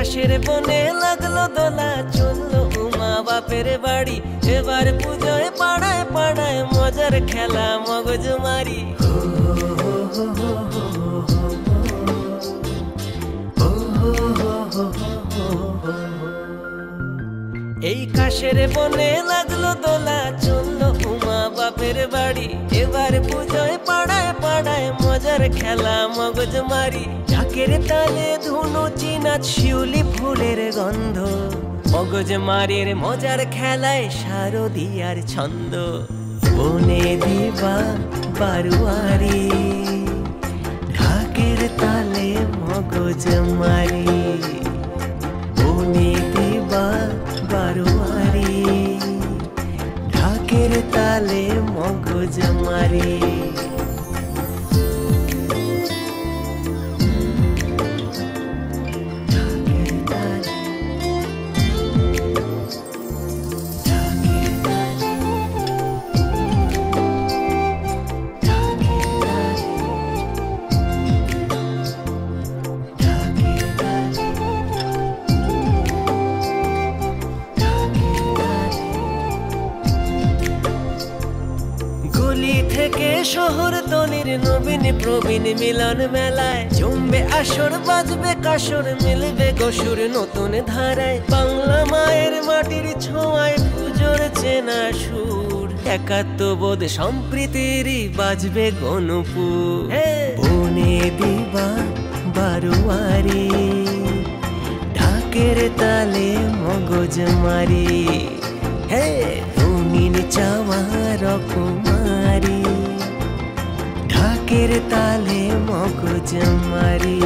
কাশের বনে লাগলো দোলা, চললো উমা বাপের বাড়ি। এবার পুজোয় পাড়ায় পাড়ায় মজার খেলা মগজ মারি। এই কাশের বনে লাগলো দোলা, চললো উমা বাপের বাড়ি। এবার পুজোয় পাড়ায় পাড়ায় মজার খেলা মগজ মারি। ঢাকের তালে ধুনুচি নাচ, শিউলি ফুলের গন্ধ, মগজ মারির মজার খেলায় শারদিয়ার ছন্দ। বনে দিবা বারুয়ারি, ঢাকের তালে মগজ মারি। বনে দিবা বারুয়ারি, ঢাকের তালে মগজ মারি। গলি থেকে শহর তলির নবীন প্রবীণ মিলন মেলায়, জমবে আসর বাজবে কাসর, মিলবে গসুর নতুন ধারায়। বাংলা মায়ের মাটির ছোঁয়ায় পুজোর চেনা সুর, একাত্মবোধ সম্প্রীতিরই বাজবে গণপুর। বনে দিবা বারুয়ারি, ঢাকের তালে মগজ মারি। হে রঙিন চাওয়া রকমারি, ঢাকের তালে মগজ মারি।